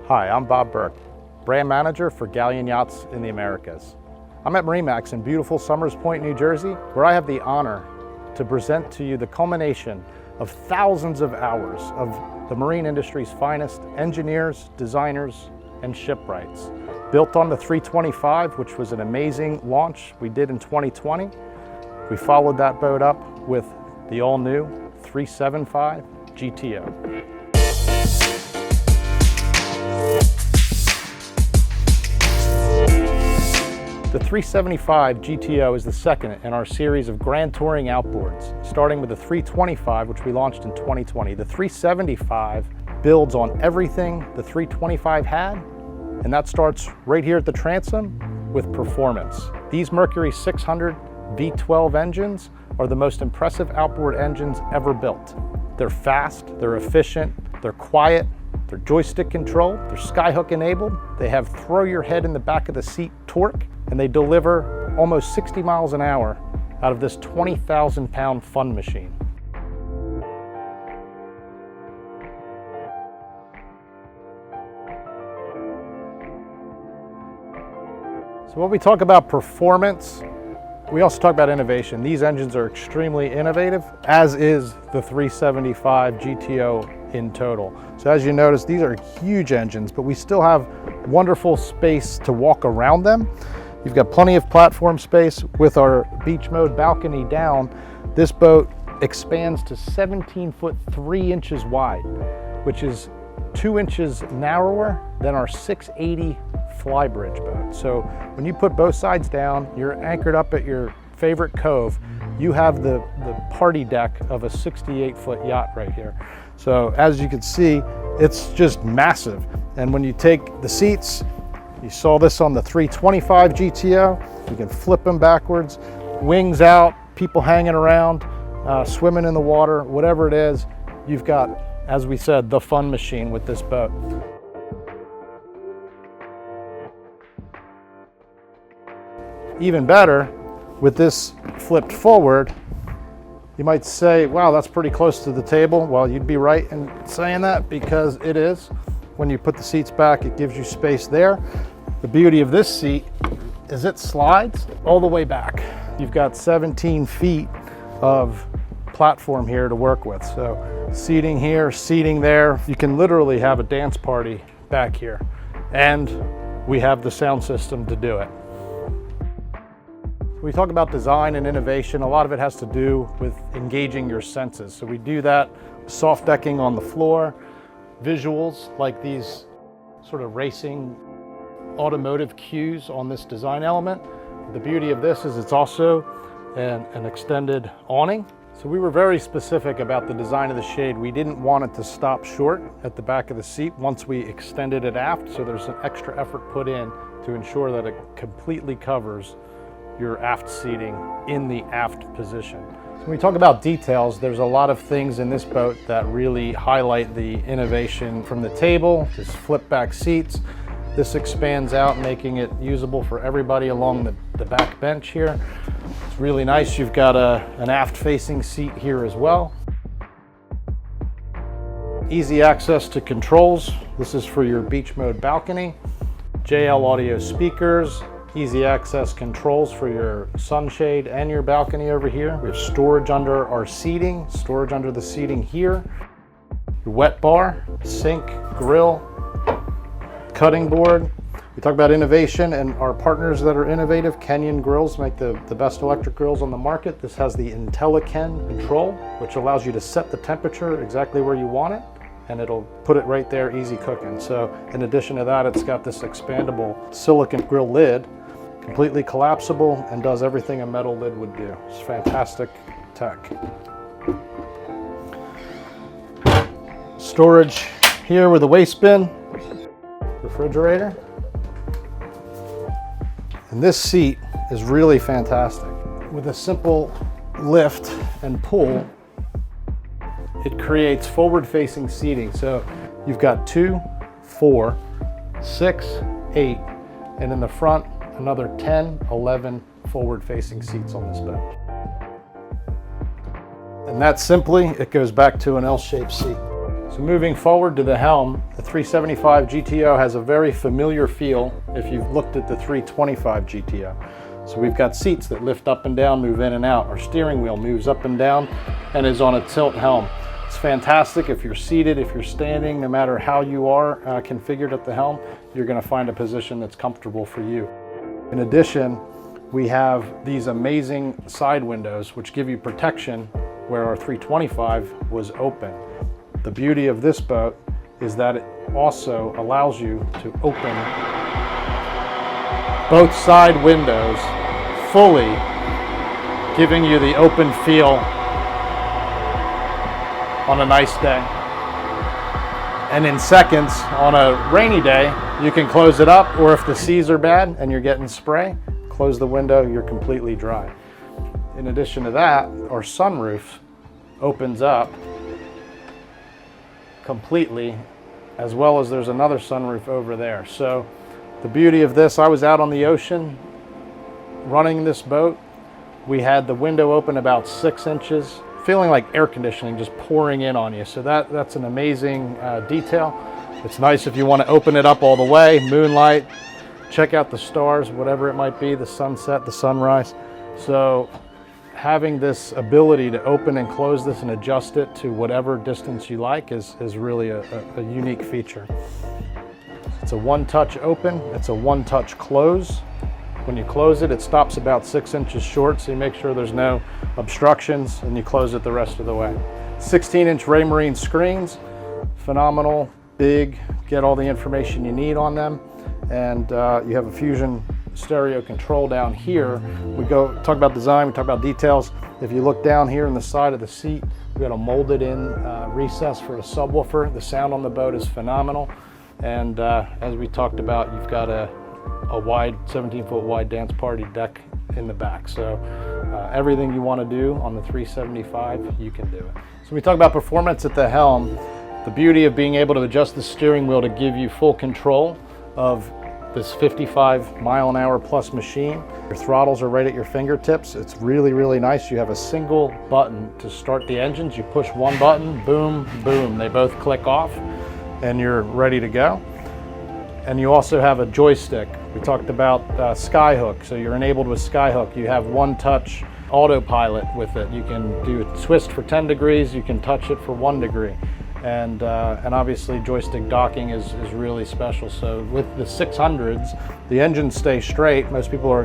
Hi, I'm Bob Burke, brand manager for Galeon Yachts in the Americas. I'm at MarineMax in beautiful Somers Point, New Jersey, where I have the honor to present to you the culmination of thousands of hours of the marine industry's finest engineers, designers, and shipwrights. Built on the 325, which was an amazing launch we did in 2020, we followed that boat up with the all-new 375 GTO. The 375 GTO is the second in our series of grand touring outboards, starting with the 325, which we launched in 2020. The 375 builds on everything the 325 had, and that starts right here at the transom with performance. These Mercury 600 V12 engines are the most impressive outboard engines ever built. They're fast, they're efficient, they're quiet, they're joystick controlled, they're skyhook enabled, they have throw your head in the back of the seat torque, and they deliver almost 60 miles an hour out of this 20,000 pound fun machine. So when we talk about performance, we also talk about innovation. These engines are extremely innovative, as is the 375 GTO in total. So as you notice, these are huge engines, but we still have wonderful space to walk around them. You've got plenty of platform space. With our beach mode balcony down, this boat expands to 17 foot 3 inches wide, which is 2 inches narrower than our 680 flybridge boat. So when you put both sides down, you're anchored up at your favorite cove, you have the party deck of a 68 foot yacht right here. So as you can see, it's just massive. And when you take the seats, you saw this on the 325 GTO, you can flip them backwards, wings out, people hanging around, swimming in the water, whatever it is, you've got, as we said, the fun machine with this boat. Even better, with this flipped forward, you might say, wow, that's pretty close to the table. Well, you'd be right in saying that, because it is. When you put the seats back, it gives you space there. The beauty of this seat is it slides all the way back. You've got 17 feet of platform here to work with. So seating here, seating there, you can literally have a dance party back here. And we have the sound system to do it. We talk about design and innovation. A lot of it has to do with engaging your senses. So we do that, soft decking on the floor, visuals like these sort of racing automotive cues on this design element. The beauty of this is it's also an extended awning. So we were very specific about the design of the shade. We didn't want it to stop short at the back of the seat once we extended it aft. So there's an extra effort put in to ensure that it completely covers your aft seating in the aft position. So when we talk about details, there's a lot of things in this boat that really highlight the innovation, from the table, this flip back seats. This expands out, making it usable for everybody along the back bench here. It's really nice. You've got an aft facing seat here as well. Easy access to controls. This is for your beach mode balcony. JL audio speakers. Easy access controls for your sunshade and your balcony over here. We have storage under our seating, storage under the seating here. Your wet bar, sink, grill, cutting board. We talk about innovation and our partners that are innovative. Kenyon grills make the best electric grills on the market. This has the IntelliKen control, which allows you to set the temperature exactly where you want it, and it'll put it right there, easy cooking. So in addition to that, it's got this expandable silicone grill lid, completely collapsible, and does everything a metal lid would do. It's fantastic tech. Storage here with a waste bin, refrigerator. And this seat is really fantastic. With a simple lift and pull, it creates forward-facing seating. So you've got 2, 4, 6, 8, and in the front, another 10, 11 forward-facing seats on this boat. And that simply, it goes back to an L-shaped seat. So moving forward to the Helm, the 375 GTO has a very familiar feel if you've looked at the 325 GTO. So we've got seats that lift up and down, move in and out. Our steering wheel moves up and down and is on a tilt helm. It's fantastic if you're seated, if you're standing, no matter how you are configured at the helm, you're going to find a position that's comfortable for you. In addition, we have these amazing side windows which give you protection where our 325 was open. The beauty of this boat is that it also allows you to open both side windows fully, giving you the open feel on a nice day. And in seconds, on a rainy day, you can close it up, or if the seas are bad and you're getting spray, close the window, you're completely dry. In addition to that, our sunroof opens up completely, as well as there's another sunroof over there. So the beauty of this, I was out on the ocean running this boat. We had the window open about 6 inches, feeling like air conditioning just pouring in on you. So that's an amazing detail. It's nice if you want to open it up all the way, moonlight, check out the stars, whatever it might be, the sunset, the sunrise. So having this ability to open and close this and adjust it to whatever distance you like is really a unique feature. It's a one-touch open, it's a one-touch close. When you close it, it stops about 6 inches short, so you make sure there's no obstructions, and you close it the rest of the way. 16-inch Raymarine screens, phenomenal, big, get all the information you need on them, and you have a Fusion stereo control down here. We go talk about design, we talk about details. If you look down here in the side of the seat, we've got a molded in recess for a subwoofer. The sound on the boat is phenomenal, and as we talked about, you've got a wide 17-foot wide dance party deck in the back. So everything you want to do on the 375, you can do it. So we talk about performance at the helm. The beauty of being able to adjust the steering wheel to give you full control of this 55-mile-an-hour plus machine. Your throttles are right at your fingertips. It's really, really nice. You have a single button to start the engines. You push one button, boom, boom. They both click off and you're ready to go. And you also have a joystick. We talked about Skyhook. So you're enabled with Skyhook. You have one-touch autopilot with it. You can do a twist for 10 degrees. You can touch it for 1 degree. And obviously joystick docking is really special. So with the 600s, the engines stay straight. Most people are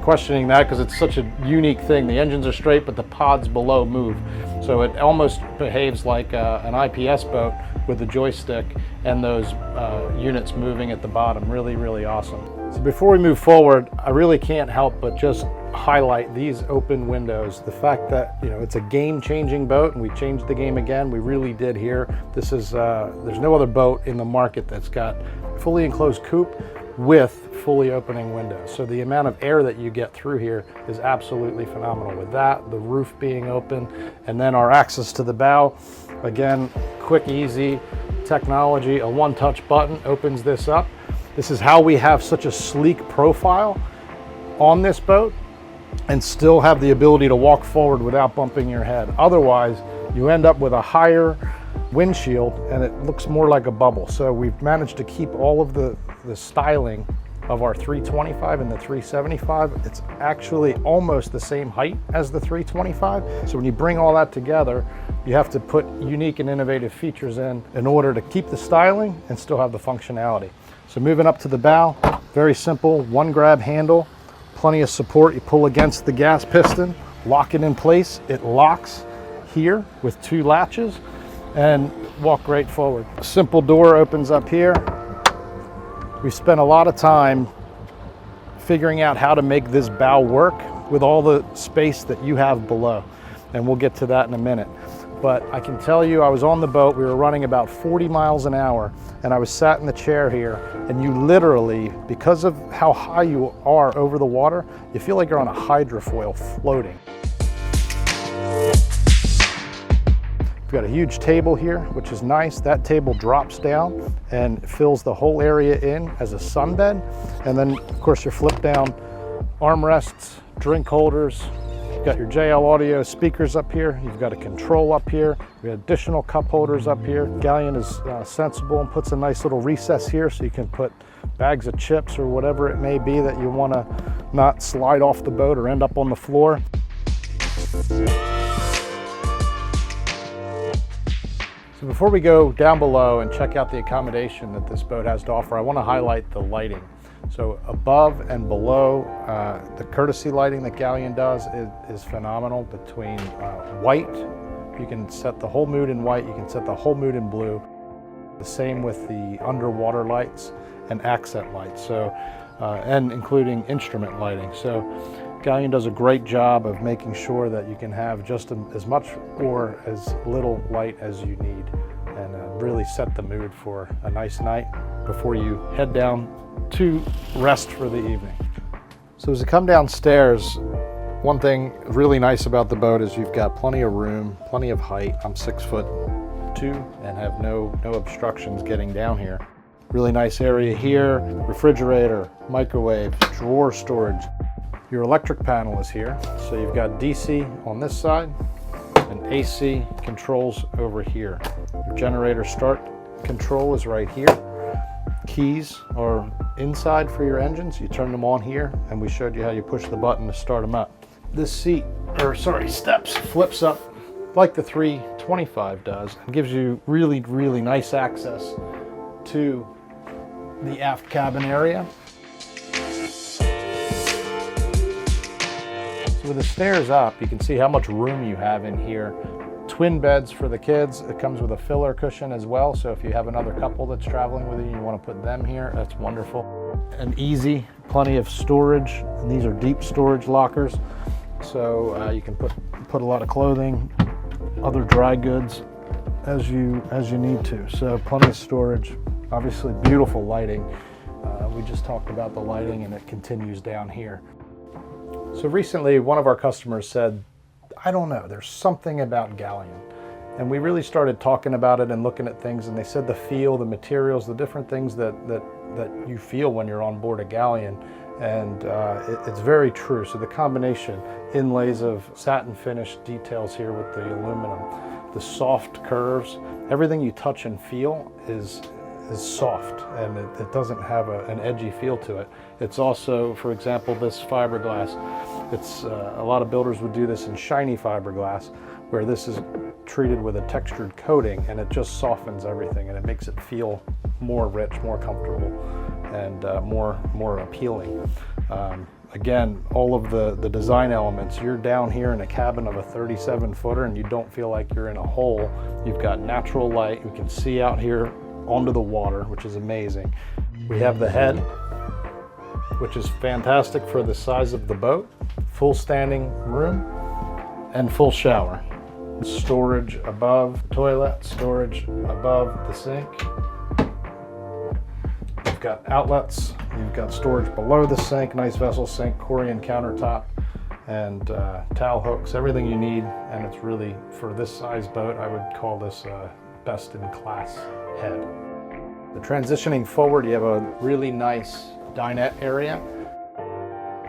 questioning that because it's such a unique thing. The engines are straight, but the pods below move. So it almost behaves like an IPS boat with the joystick and those units moving at the bottom. Really, really awesome. So before we move forward, I really can't help but just highlight these open windows. The fact that, you know, it's a game-changing boat, and we changed the game again. We really did here. This is there's no other boat in the market that's got fully enclosed coupe with fully opening windows. So the amount of air that you get through here is absolutely phenomenal. With that, the roof being open, and then our access to the bow, again, quick, easy technology. A one-touch button opens this up. This is how we have such a sleek profile on this boat and still have the ability to walk forward without bumping your head. Otherwise, you end up with a higher windshield and it looks more like a bubble. So we've managed to keep all of the styling of our 325 and the 375. It's actually almost the same height as the 325. So when you bring all that together, you have to put unique and innovative features in order to keep the styling and still have the functionality. So moving up to the bow, very simple, one grab handle, plenty of support. You pull against the gas piston, lock it in place. It locks here with 2 latches and walk right forward. A simple door opens up here. We've spent a lot of time figuring out how to make this bow work with all the space that you have below. And we'll get to that in a minute. But I can tell you, I was on the boat, we were running about 40 miles an hour, and I was sat in the chair here, and you literally, because of how high you are over the water, you feel like you're on a hydrofoil floating. We've got a huge table here, which is nice. That table drops down and fills the whole area in as a sunbed. And then, of course, your flip down armrests, drink holders, got your JL Audio speakers up here. You've got a control up here. We have additional cup holders up here. Galeon is sensible and puts a nice little recess here so you can put bags of chips or whatever it may be that you want to not slide off the boat or end up on the floor. So before we go down below and check out the accommodation that this boat has to offer, I want to highlight the lighting. So above and below, the courtesy lighting that Galeon does is phenomenal. Between white, you can set the whole mood in white, you can set the whole mood in blue. The same with the underwater lights and accent lights, so and including instrument lighting. So Galeon does a great job of making sure that you can have just as much or as little light as you need, and really set the mood for a nice night before you head down to rest for the evening. So as you come downstairs, one thing really nice about the boat is you've got plenty of room, plenty of height. I'm 6'2" and have no obstructions getting down here. Really nice area here, refrigerator, microwave, drawer storage. Your electric panel is here. So you've got DC on this side and AC controls over here. Your generator start control is right here. Keys are inside for your engines. You turn them on here, and we showed you how you push the button to start them up. This steps flips up like the 325 does and gives you really nice access to the aft cabin area. So with the stairs up, you can see how much room you have in here. Twin beds for the kids. It comes with a filler cushion as well, so if you have another couple that's traveling with you and you want to put them here, that's wonderful. And easy, plenty of storage, and these are deep storage lockers, so you can put a lot of clothing, other dry goods as you need to. So plenty of storage. Obviously beautiful lighting. We just talked about the lighting, and it continues down here. So recently one of our customers said, I don't know, there's something about Galeon. And we really started talking about it and looking at things, and they said the feel, the materials, the different things that you feel when you're on board a Galeon. And it's very true. So the combination, inlays of satin finish details here with the aluminum, the soft curves, everything you touch and feel is soft, and it doesn't have an edgy feel to it. It's also, for example, this fiberglass. It's a lot of builders would do this in shiny fiberglass, where this is treated with a textured coating, and it just softens everything, and it makes it feel more rich, more comfortable, and more appealing. Again, all of the design elements, you're down here in a cabin of a 37-footer, and you don't feel like you're in a hole. You've got natural light. You can see out here onto the water, which is amazing. We have the head, which is fantastic for the size of the boat. Full standing room and full shower. Storage above the toilet, storage above the sink. You've got outlets, you've got storage below the sink, nice vessel sink, Corian countertop, and towel hooks, everything you need. And it's really, for this size boat, I would call this a best in class head. The transitioning forward, you have a really nice dinette area.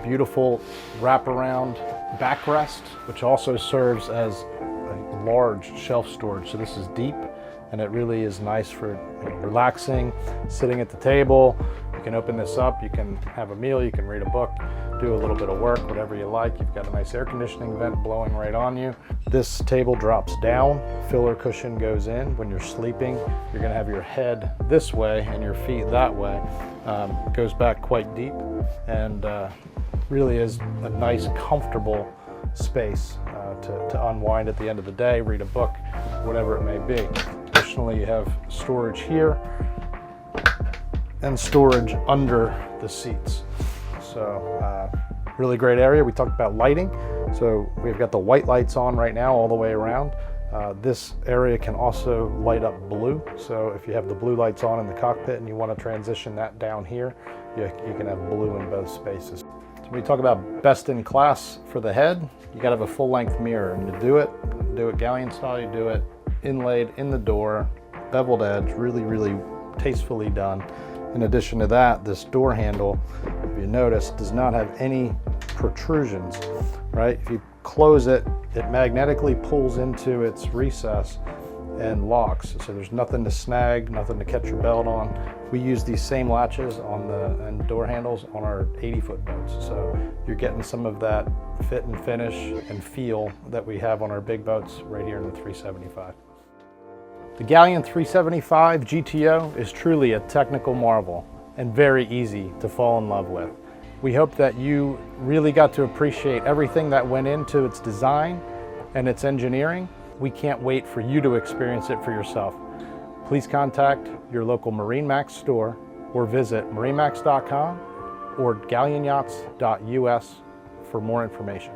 Beautiful wraparound backrest, which also serves as a large shelf storage. So this is deep, and it really is nice for relaxing, sitting at the table. You can open this up, you can have a meal, you can read a book, do a little bit of work, whatever you like. You've got a nice air conditioning vent blowing right on you. This table drops down, filler cushion goes in. When you're sleeping, you're gonna have your head this way and your feet that way. Goes back quite deep, and really is a nice, comfortable space to unwind at the end of the day, read a book, whatever it may be. Additionally, you have storage here and storage under the seats. So really great area. We talked about lighting. So we've got the white lights on right now all the way around. This area can also light up blue. So if you have the blue lights on in the cockpit and you want to transition that down here, you can have blue in both spaces. So when we talk about best in class for the head, you got to have a full length mirror, and to do it Galeon style, you do it inlaid in the door, beveled edge, really tastefully done. In addition to that, this door handle, if you notice, does not have any protrusions, right? If you close it, it magnetically pulls into its recess and locks. So there's nothing to snag, nothing to catch your belt on. We use these same latches on and door handles on our 80-foot boats. So you're getting some of that fit and finish and feel that we have on our big boats right here in the 375. The Galeon 375 GTO is truly a technical marvel and very easy to fall in love with. We hope that you really got to appreciate everything that went into its design and its engineering. We can't wait for you to experience it for yourself. Please contact your local MarineMax store or visit marinemax.com or galeonyachts.us for more information.